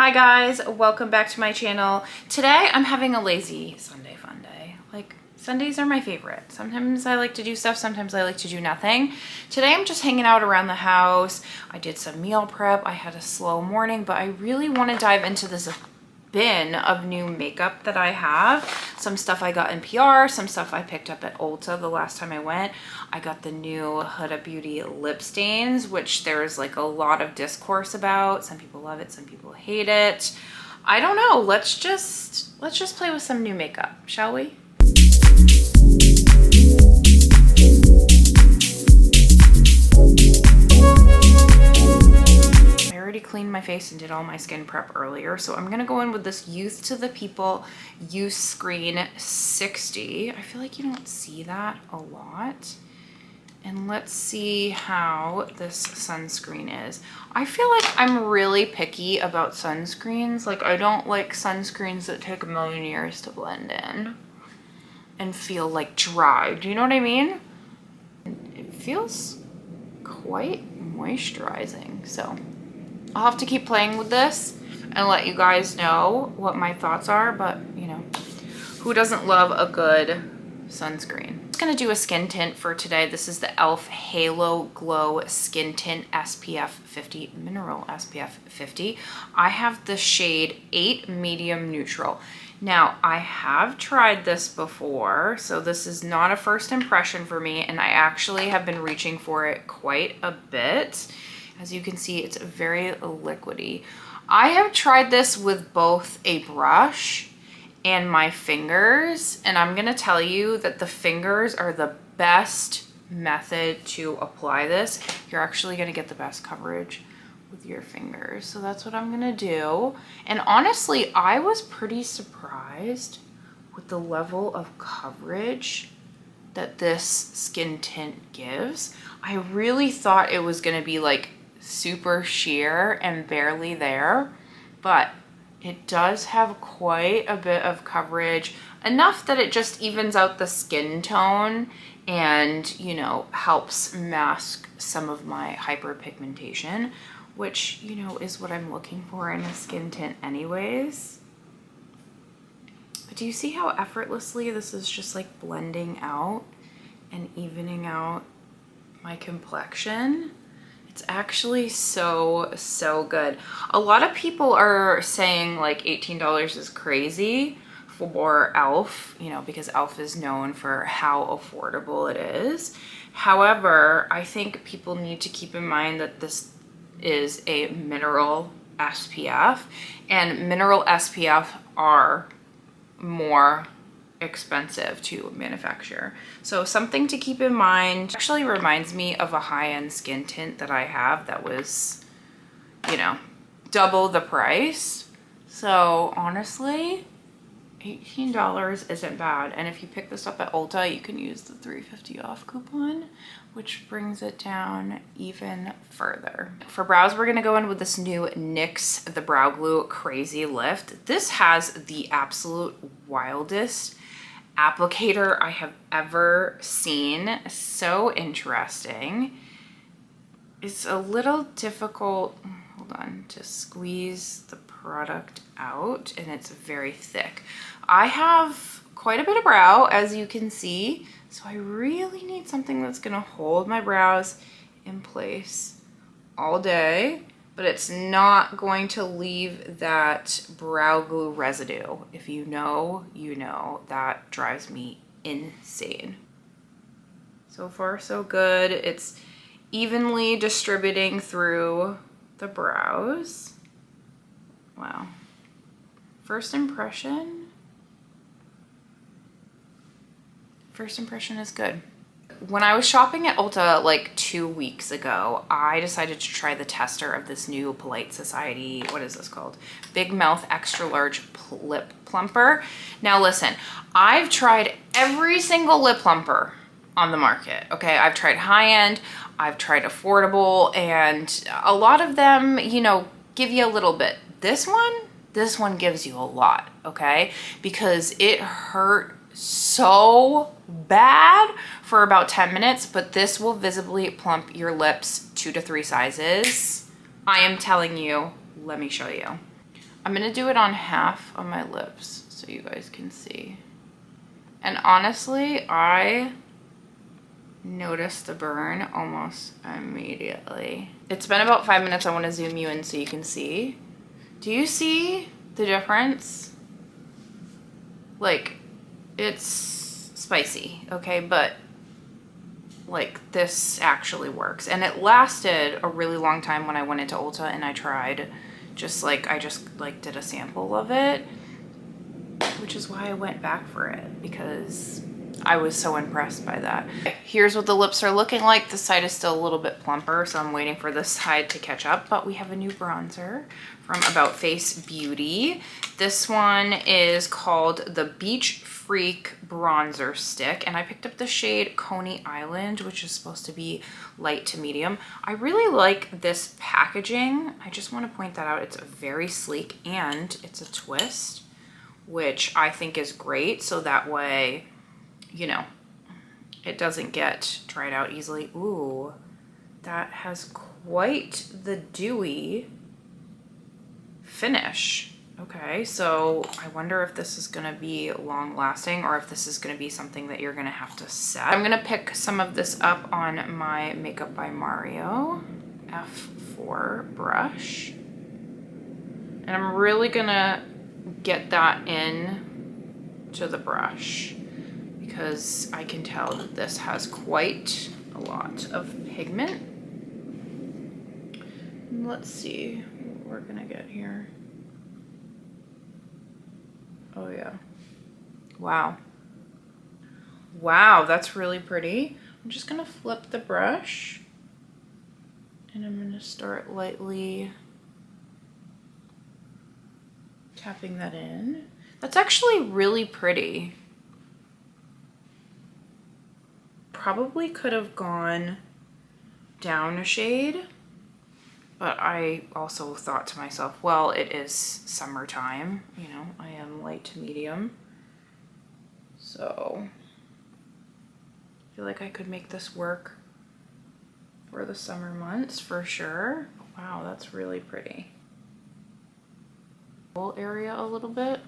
Hi guys, welcome back to my channel. Today I'm having a lazy Sunday fun day. Like, Sundays are my favorite. Sometimes I like to do stuff, sometimes I like to do nothing. Today I'm just hanging out around the house. I did some meal prep. I had a slow morning, but I really want to dive into this bin of new makeup that I have. Some stuff I got in PR, some stuff I picked up at Ulta the last time I went. I got the new Huda Beauty lip stains, which there's like a lot of discourse about. Some people love it, some people hate it. I don't know. Let's just play with some new makeup, shall we? I already cleaned my face and did all my skin prep earlier, so I'm gonna go in with this Youth to the People Use Screen 60. I feel like you don't see that a lot. And let's see how this sunscreen is. I feel like I'm really picky about sunscreens. Like, I don't like sunscreens that take a million years to blend in and feel like dry. Do you know what I mean? It feels quite moisturizing, so I'll have to keep playing with this and let you guys know what my thoughts are, but you know, who doesn't love a good sunscreen? I'm just gonna do a skin tint for today. This is the e.l.f. Halo Glow Skin Tint SPF 50, Mineral SPF 50. I have the shade 8 Medium Neutral. Now, I have tried this before, so this is not a first impression for me, and I actually have been reaching for it quite a bit. As you can see, it's very liquidy. I have tried this with both a brush and my fingers, and I'm gonna tell you that the fingers are the best method to apply this. You're actually gonna get the best coverage with your fingers. So that's what I'm gonna do. And honestly, I was pretty surprised with the level of coverage that this skin tint gives. I really thought it was gonna be like super sheer and barely there, but it does have quite a bit of coverage, enough that it just evens out the skin tone and, you know, helps mask some of my hyperpigmentation, which, you know, is what I'm looking for in a skin tint anyways. But do you see how effortlessly this is just like blending out and evening out my complexion? It's actually so good. A lot of people are saying like $18 is crazy for e.l.f., you know, because e.l.f. is known for how affordable it is. However, I think people need to keep in mind that this is a mineral SPF, and mineral SPF are more expensive to manufacture. So something to keep in mind. Actually reminds me of a high-end skin tint that I have that was, you know, double the price. So honestly, $18 isn't bad. And if you pick this up at Ulta, you can use the $3.50 off coupon, which brings it down even further. For brows, we're gonna go in with this new NYX The Brow Glue Crazy Lift. This has the absolute wildest applicator I have ever seen. So interesting. It's a little difficult, hold on, to squeeze the product out, and it's very thick. I have quite a bit of brow, as you can see, so I really need something that's gonna hold my brows in place all day, but it's not going to leave that brow glue residue. If you know, you know. That drives me insane. So far, so good. It's evenly distributing through the brows. Wow. First impression is good. When I was shopping at Ulta like 2 weeks ago, I decided to try the tester of this new Polite Society, what is this called? Big Mouth Extra Large Lip Plumper. Now listen, I've tried every single lip plumper on the market, okay? I've tried high-end, I've tried affordable, and a lot of them, you know, give you a little bit. This one gives you a lot, okay? Because it hurt so bad for about 10 minutes, but this will visibly plump your lips 2 to 3 sizes. I am telling you, let me show you. I'm gonna do it on half of my lips so you guys can see. And honestly, I noticed the burn almost immediately. It's been about 5 minutes. I want to zoom you in so you can see. Do you see the difference? Like, it's spicy, okay, but like this actually works. And it lasted a really long time when I went into Ulta and I tried I just did a sample of it, which is why I went back for it, because I was so impressed by that. Here's what the lips are looking like. This side is still a little bit plumper, so I'm waiting for this side to catch up, but we have a new bronzer from About Face Beauty. This one is called the Beach Freak Bronzer Stick, and I picked up the shade Coney Island, which is supposed to be light to medium. I really like this packaging. I just want to point that out. It's very sleek and it's a twist, which I think is great, so that way, you know, it doesn't get dried out easily. Ooh, that has quite the dewy finish. Okay, so I wonder if this is gonna be long lasting or if this is gonna be something that you're gonna have to set. I'm gonna pick some of this up on my Makeup by Mario F4 brush. And I'm really gonna get that in to the brush because I can tell that this has quite a lot of pigment. Let's see what we're gonna get here. Oh yeah. Wow. Wow, that's really pretty. I'm just gonna flip the brush and I'm gonna start lightly tapping that in. That's actually really pretty. Probably could have gone down a shade, but I also thought to myself, well, it is summertime, you know, I am light to medium. So I feel like I could make this work for the summer months for sure. Wow, that's really pretty. Whole area a little bit.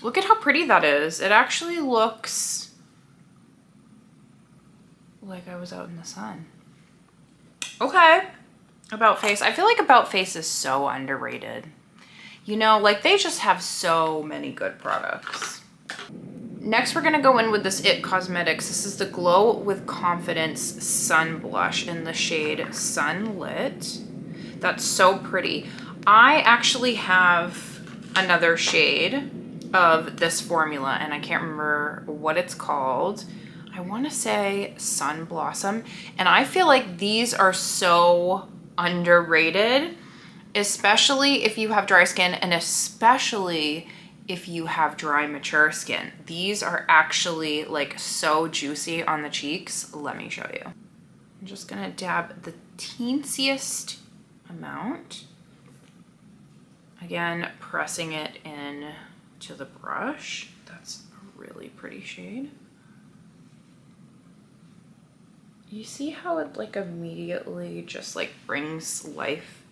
Look at how pretty that is. It actually looks like I was out in the sun. Okay, About Face. I feel like About Face is so underrated. You know, like they just have so many good products. Next, we're gonna go in with this IT Cosmetics. This is the Glow with Confidence Sun Blush in the shade Sunlit. That's so pretty. I actually have another shade of this formula and I can't remember what it's called. I want to say Sun Blossom, and I feel like these are so underrated, especially if you have dry skin and especially if you have dry mature skin. These are actually like so juicy on the cheeks. Let me show you. I'm just gonna dab the teensiest amount. Again, pressing it in to the brush. That's a really pretty shade. You see how it like immediately just like brings life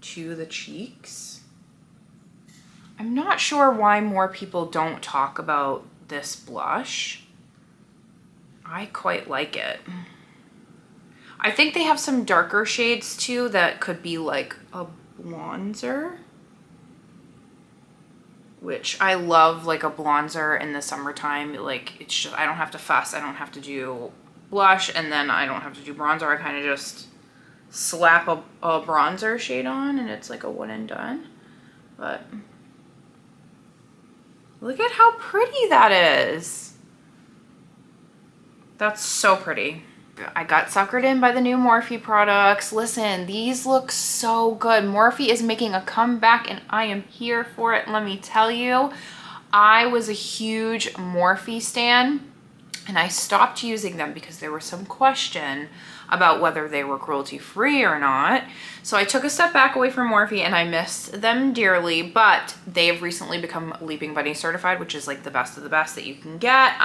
to the cheeks? I'm not sure why more people don't talk about this blush. I quite like it. I think they have some darker shades too that could be like a bronzer, which I love, like a bronzer in the summertime. Like it's just, I don't have to fuss. I don't have to do blush and then I don't have to do bronzer. I kind of just slap a bronzer shade on and it's like a one and done. But look at how pretty that is. That's so pretty. I got suckered in by the new Morphe products. Listen, these look so good. Morphe is making a comeback and I am here for it. Let me tell you, I was a huge Morphe stan And I stopped using them because there was some question about whether they were cruelty free or not. So I took a step back away from Morphe and I missed them dearly, but they have recently become Leaping Bunny certified, which is like the best of the best that you can get.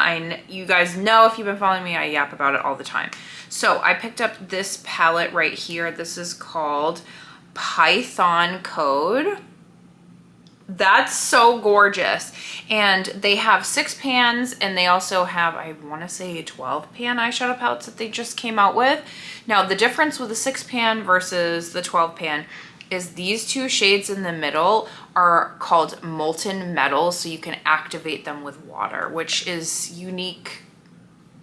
You guys know, if you've been following me, I yap about it all the time. So I picked up this palette right here. This is called Python Code. That's so gorgeous. And they have 6 pans, and they also have, I want to say, 12 pan eyeshadow palettes that they just came out with. Now, the difference with the 6 pan versus the 12 pan is these 2 shades in the middle are called molten metal, so you can activate them with water, which is unique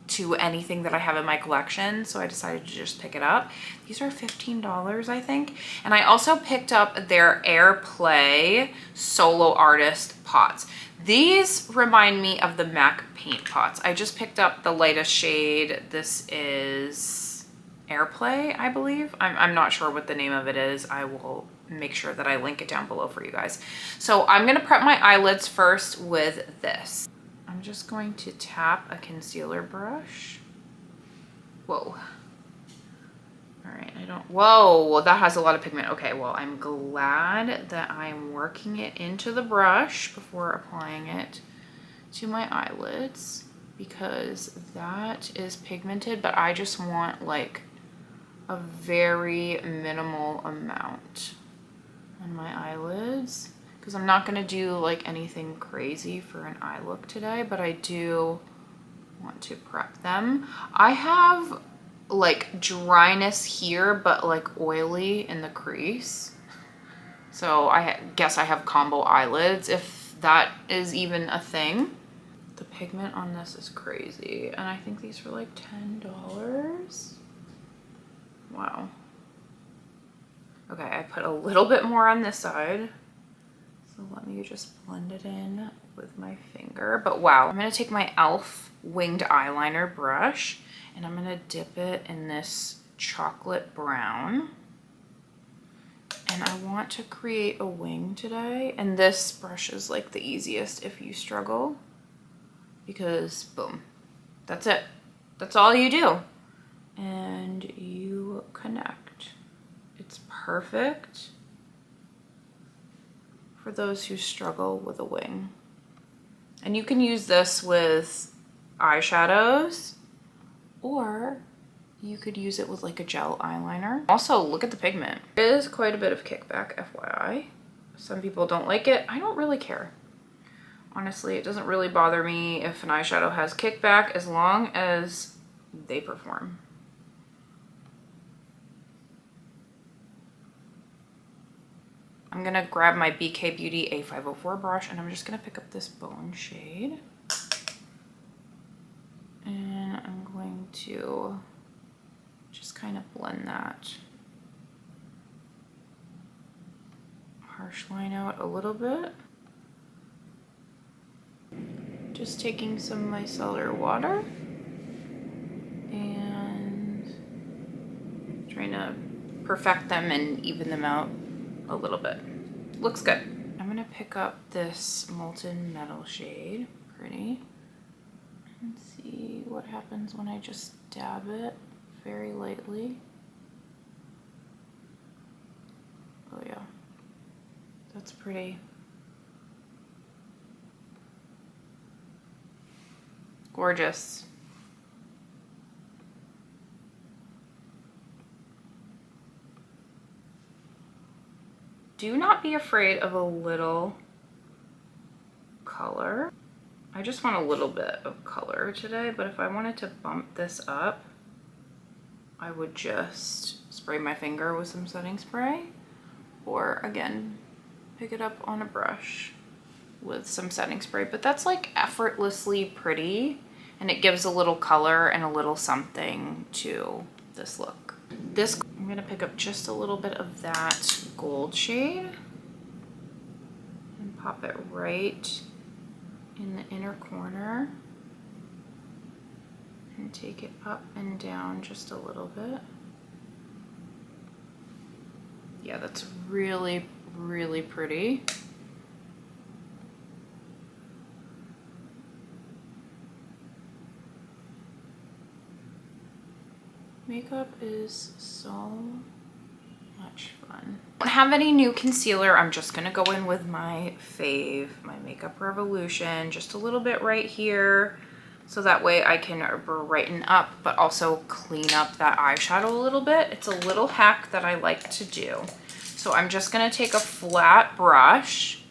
to anything that I have in my collection, so I decided to just pick it up. These are $15, I think. And I also picked up their Airplay Solo Artist pots. These remind me of the MAC paint pots. I just picked up the lightest shade. This is Airplay, I believe. I'm not sure what the name of it is. I will make sure that I link it down below for you guys. So I'm gonna prep my eyelids first with this. I'm just going to tap a concealer brush. Whoa. All right, whoa, that has a lot of pigment. Okay, well, I'm glad that I'm working it into the brush before applying it to my eyelids, because that is pigmented, but I just want like a very minimal amount on my eyelids, because I'm not gonna do like anything crazy for an eye look today, but I do want to prep them. I have like dryness here, but like oily in the crease. So I guess I have combo eyelids, if that is even a thing. The pigment on this is crazy. And I think these were like $10. Wow. Okay, I put a little bit more on this side. So let me just blend it in with my finger. But wow, I'm gonna take my e.l.f. winged eyeliner brush and I'm gonna dip it in this chocolate brown. And I want to create a wing today. And this brush is like the easiest if you struggle, because boom, that's it. That's all you do. And you connect. It's perfect for those who struggle with a wing. And you can use this with eyeshadows, or you could use it with like a gel eyeliner. Also, look at the pigment. There is quite a bit of kickback, FYI. Some people don't like it. I don't really care. Honestly, it doesn't really bother me if an eyeshadow has kickback, as long as they perform. I'm gonna grab my BK Beauty A504 brush and I'm just gonna pick up this bone shade. And I'm going to just kind of blend that harsh line out a little bit. Just taking some micellar water and trying to perfect them and even them out a little bit. Looks good. I'm gonna pick up this molten metal shade, pretty, and see what happens when I just dab it very lightly. Oh yeah, that's pretty. Gorgeous. Do not be afraid of a little color. I just want a little bit of color today, but if I wanted to bump this up, I would just spray my finger with some setting spray, or again, pick it up on a brush with some setting spray. But that's like effortlessly pretty, and it gives a little color and a little something to this look. This, I'm gonna pick up just a little bit of that gold shade and pop it right in the inner corner and take it up and down just a little bit. Yeah, that's really, really pretty. Makeup is so much fun. I don't have any new concealer. I'm just gonna go in with my fave, my Makeup Revolution, just a little bit right here. So that way I can brighten up, but also clean up that eyeshadow a little bit. It's a little hack that I like to do. So I'm just gonna take a flat brush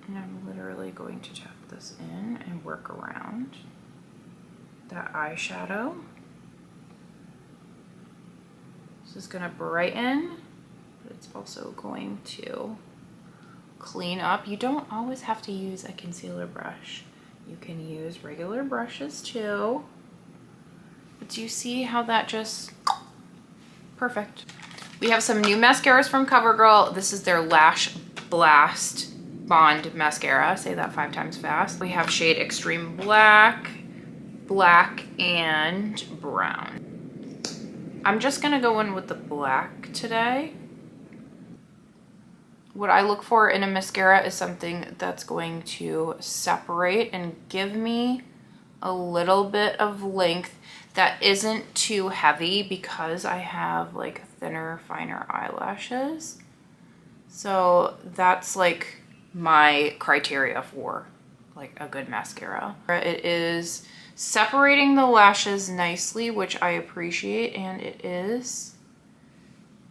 and I'm literally going to tap this in and work around that eyeshadow. This is gonna brighten, but it's also going to clean up. You don't always have to use a concealer brush. You can use regular brushes too. But do you see how that just, perfect. We have some new mascaras from Covergirl. This is their Lash Blast Bond Mascara. Say that 5 times fast. We have shade Extreme Black, Black, and Brown. I'm just gonna go in with the black today. What I look for in a mascara is something that's going to separate and give me a little bit of length that isn't too heavy because I have like thinner, finer eyelashes. So that's like my criteria for like a good mascara. It is separating the lashes nicely, which I appreciate, and it is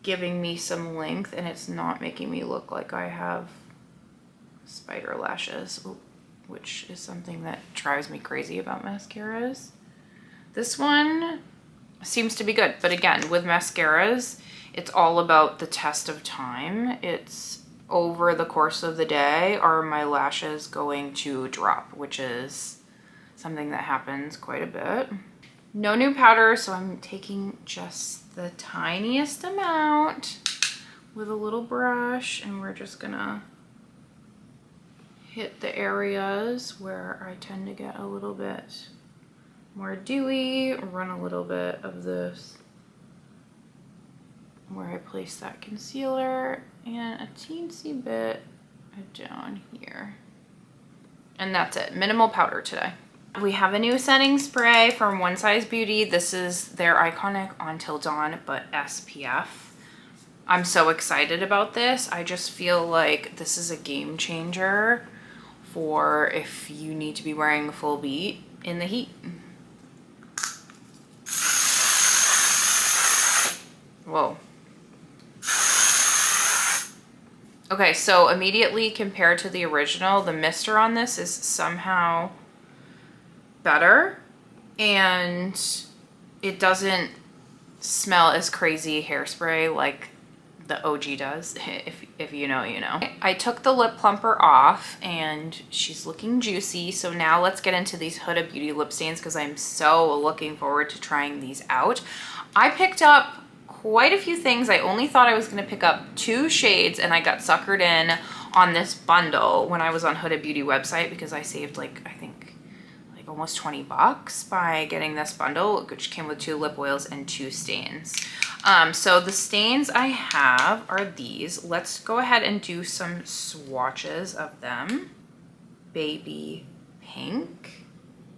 giving me some length, and it's not making me look like I have spider lashes, which is something that drives me crazy about mascaras. This one seems to be good, but again, with mascaras, it's all about the test of time. It's over the course of the day, are my lashes going to drop, which is something that happens quite a bit. No new powder, so I'm taking just the tiniest amount with a little brush, and we're just gonna hit the areas where I tend to get a little bit more dewy, run a little bit of this where I place that concealer, and a teensy bit down here. And that's it, minimal powder today. We have a new setting spray from YTTP Beauty. This is their iconic Until Dawn, but SPF. I'm so excited about this. I just feel like this is a game changer for if you need to be wearing a full beat in the heat. Whoa. Okay, so immediately compared to the original, the mister on this is somehow better, and it doesn't smell as crazy hairspray like the OG does. If you know, you know. I took the lip plumper off and she's looking juicy. So now let's get into these Huda Beauty lip stains because I'm so looking forward to trying these out. I picked up quite a few things. I only thought I was going to pick up 2 shades, and I got suckered in on this bundle when I was on Huda Beauty website because I saved like, I think like almost 20 bucks by getting this bundle, which came with 2 lip oils and 2 stains. So the stains I have are these. Let's go ahead and do some swatches of them. Baby pink,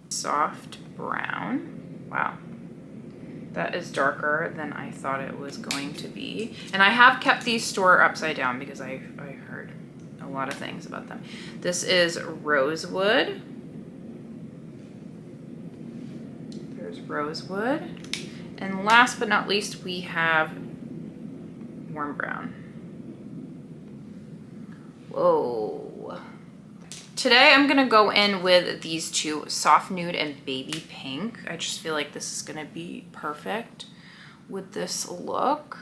soft brown. Wow. That is darker than I thought it was going to be. And I have kept these store upside down because I heard a lot of things about them. This is rosewood. There's rosewood. And last but not least, we have warm brown. Whoa. Today I'm gonna go in with these 2, soft nude and baby pink. I just feel like this is gonna be perfect with this look.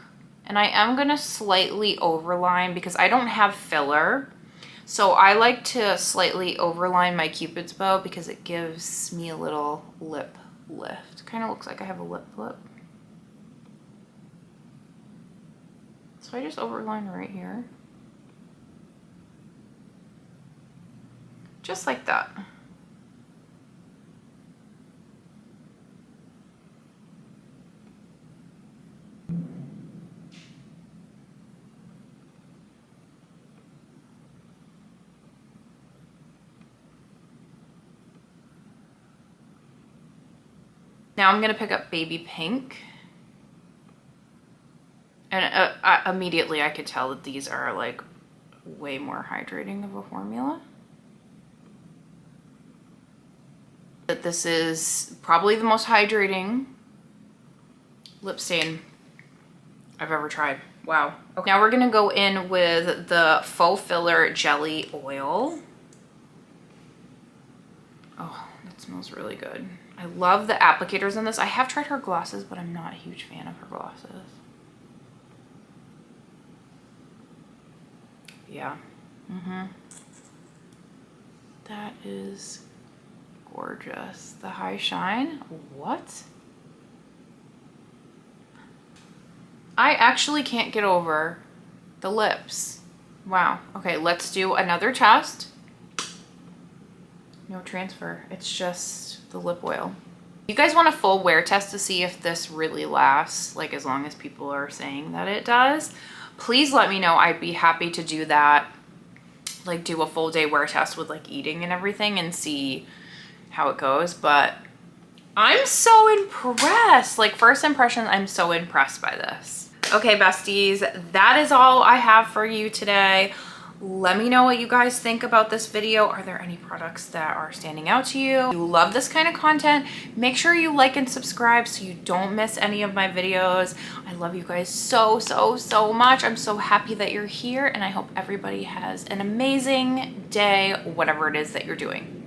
And I am gonna slightly overline because I don't have filler. So I like to slightly overline my Cupid's bow because it gives me a little lip lift. Kind of looks like I have a lip flip. So I just overline right here. Just like that. Now I'm gonna pick up Baby Pink. And immediately I could tell that these are like way more hydrating of a formula. That this is probably the most hydrating lip stain I've ever tried. Wow. Okay. Now we're gonna go in with the Faux Filler Jelly Oil. Oh, that smells really good. I love the applicators in this. I have tried her glosses, but I'm not a huge fan of her glosses. Yeah. That is gorgeous. The High Shine. What? I actually can't get over the lips. Wow. Okay, let's do another test. No transfer. It's just the lip oil. You guys want a full wear test to see if this really lasts, like as long as people are saying that it does? Please let me know. I'd be happy to do that. Like do a full day wear test with like eating and everything and see how it goes. But I'm so impressed. Like first impressions, I'm so impressed by this. Okay, besties, that is all I have for you today. Let me know what you guys think about this video. Are there any products that are standing out to you? If you love this kind of content, make sure you like and subscribe so you don't miss any of my videos. I love you guys so, so, so much. I'm so happy that you're here, and I hope everybody has an amazing day, whatever it is that you're doing.